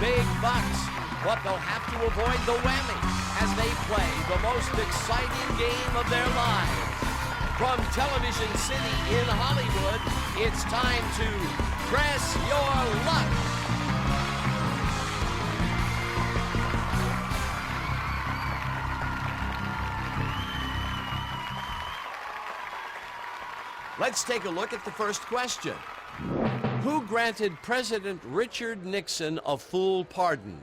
big bucks, but they'll have to avoid the whammy as they play the most exciting game of their lives. From Television City in Hollywood, it's time to press your luck. Let's take a look at the first question. Who granted President Richard Nixon a full pardon?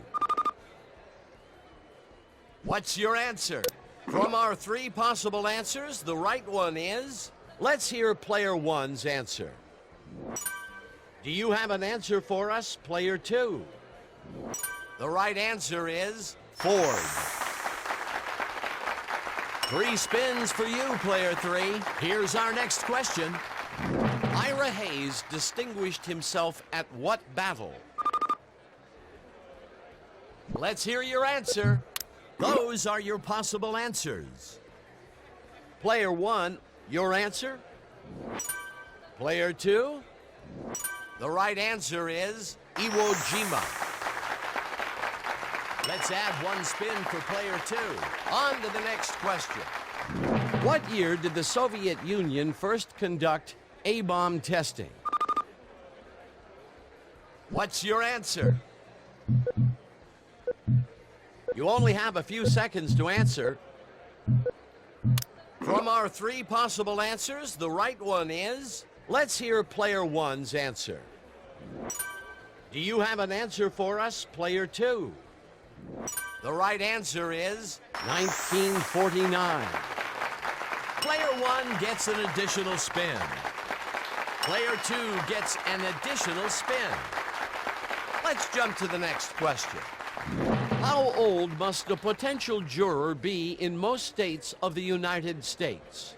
What's your answer? From our three possible answers, the right one is... Let's hear player one's answer. Do you have an answer for us, player two? The right answer is Ford. 3 spins for you, player three. Here's our next question. Ira Hayes distinguished himself at what battle? Let's hear your answer. Those are your possible answers. Player one, your answer? Player two? The right answer is Iwo Jima. Let's add 1 spin for player two. On to the next question. What year did the Soviet Union first conduct A-bomb testing? What's your answer? You only have a few seconds to answer. From our 3 possible answers, the right one is... Let's hear player one's answer. Do you have an answer for us, player two? The right answer is 1949. Player one gets an additional spin. Player two gets an additional spin. Let's jump to the next question. How old must a potential juror be in most states of the United States?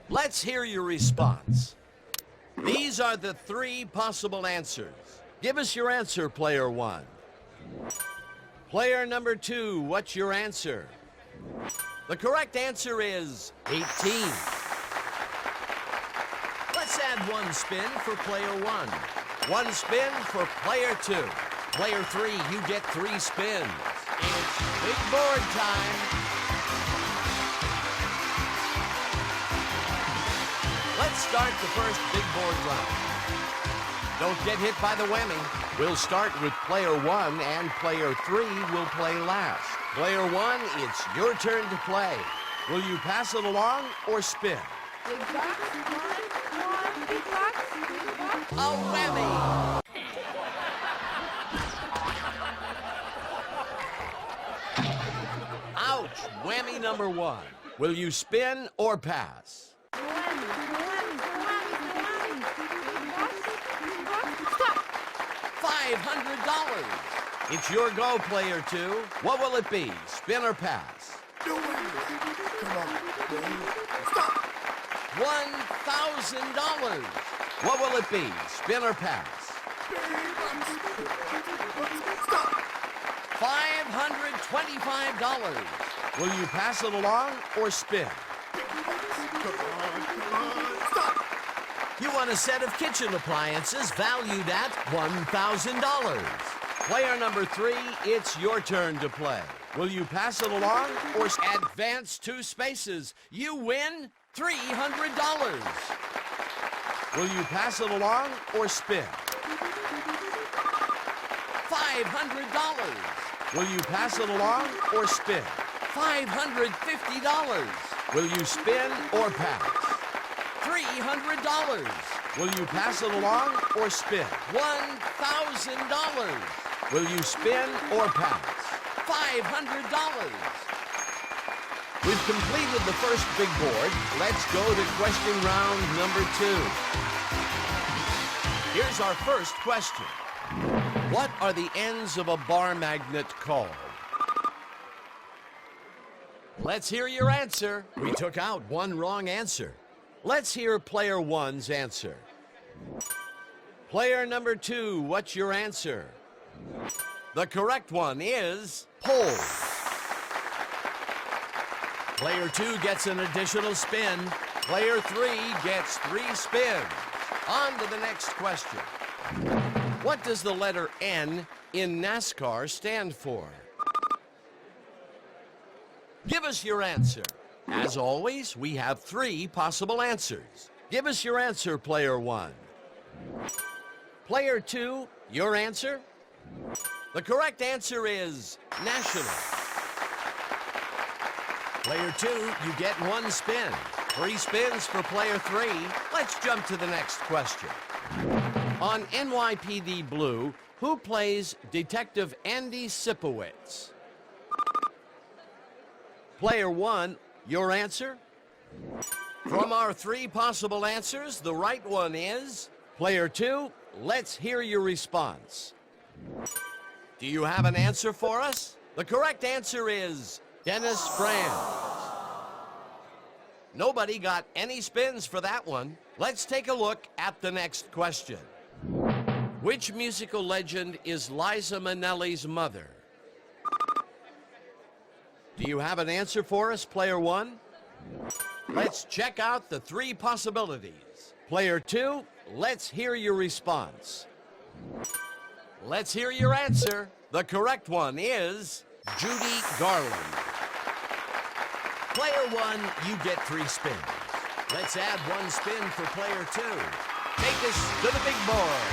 Let's hear your response. These are the 3 possible answers. Give us your answer, player one. Player number two, what's your answer? The correct answer is 18. Let's add 1 spin for player one. 1 spin for player two. Player three, you get 3 spins. It's big board time. Let's start the first big board round. Don't get hit by the whammy. We'll start with player one, and player three will play last. Player one, it's your turn to play. Will you pass it along or spin? Big box, one, big box, big box. A whammy! Ouch! Whammy number one. Will you spin or pass? $500. It's your go, player two. What will it be? Spin or pass? Do it. Come on. Stop. $1,000. What will it be? Spin or pass? Stop. $525. Will you pass it along or spin? Come on. Stop. You want a set of kitchen appliances valued at $1,000. Player number three, it's your turn to play. Will you pass it along or advance 2 spaces? You win $300. Will you pass it along or spin? $500. Will you pass it along or spin? $550. Will you spin or pass? $300. Will you pass it along or spin? $1,000. Will you spin or pass? $500. We've completed the first big board. Let's go to question round number 2. Here's our first question. What are the ends of a bar magnet called? Let's hear your answer. We took out 1 wrong answer. Let's hear player one's answer. Player number 2, what's your answer? The correct one is pole. Player 2 gets an additional spin. Player 3 gets 3 spins. On to the next question. What does the letter N in NASCAR stand for? Give us your answer. As always, we have 3 possible answers. Give us your answer, player 1. Player 2, your answer? The correct answer is national. Player 2, you get 1 spin. 3 spins for player 3. Let's jump to the next question. On NYPD Blue, who plays Detective Andy Sipowicz? Player 1, your answer? From our 3 possible answers, the right one is... Player 2, let's hear your response. Do you have an answer for us? The correct answer is Dennis Franz. Nobody got any spins for that one. Let's take a look at the next question. Which musical legend is Liza Minnelli's mother? Do you have an answer for us, player 1? Let's check out the 3 possibilities. Player 2, let's hear your response. Let's hear your answer. The correct one is Judy Garland. Player 1, you get 3 spins. Let's add 1 spin for player 2. Take us to the big board.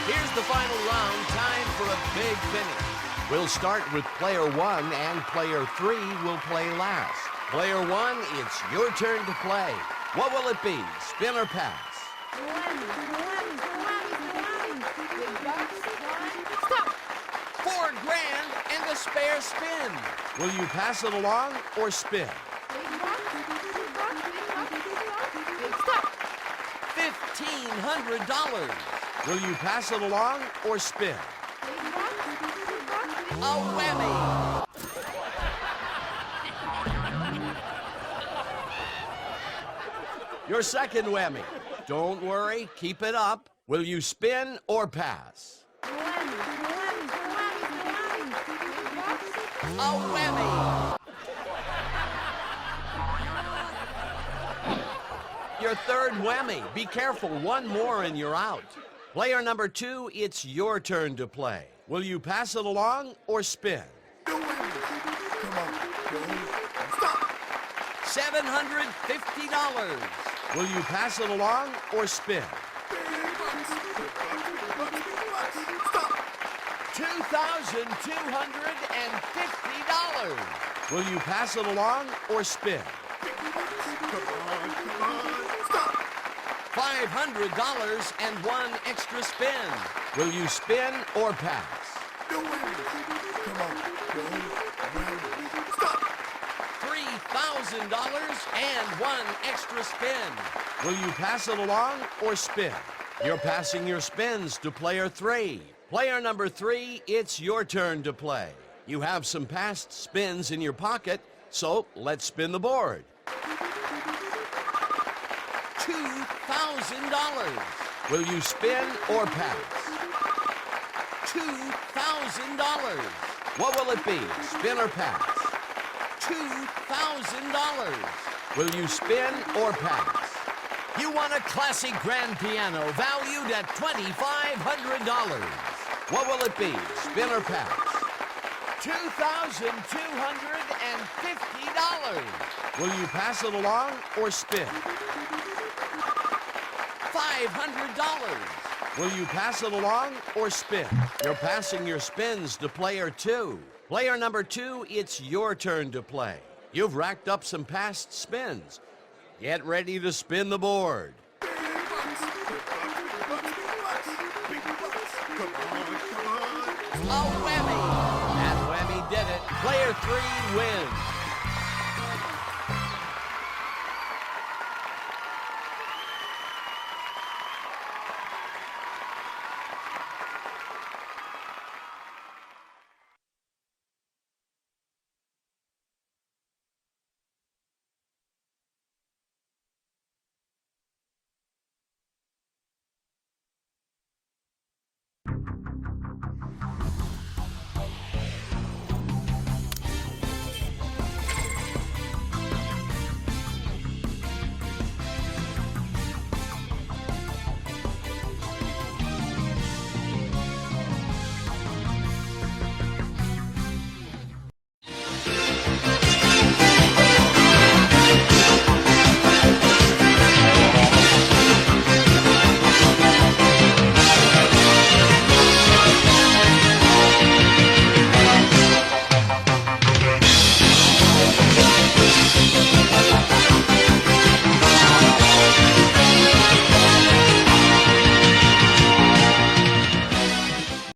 Here's the final round, time for a big finish. We'll start with player 1 and player 3 will play last. Player 1, it's your turn to play. What will it be, spin or pass? Stop! $4,000 and a spare spin. Will you pass it along or spin? Stop! $1,500. Will you pass it along or spin? A whammy. Your second whammy. Don't worry, keep it up. Will you spin or pass? A whammy. Your third whammy. Be careful, 1 more and you're out. Player number 2, it's your turn to play. Will you pass it along or spin? Come on, stop! $750. Will you pass it along or spin? Stop! $2,250. Will you pass it along or spin? Stop! $500 and 1 extra spin. Will you spin or pass? Come on, stop! $3,000 and 1 extra spin. Will you pass it along or spin? You're passing your spins to player 3. Player number 3, it's your turn to play. You have some past spins in your pocket, so let's spin the board. $2,000. Will you spin or pass? $2,000. What will it be, spin or pass? $2,000. Will you spin or pass? You won a classic grand piano valued at $2,500. What will it be, spin or pass? $2,250. Will you pass it along or spin? $500. Will you pass it along or spin? You're passing your spins to player 2. Player number 2, it's your turn to play. You've racked up some past spins. Get ready to spin the board. Come on. A whammy! That whammy did it. Player 3 wins.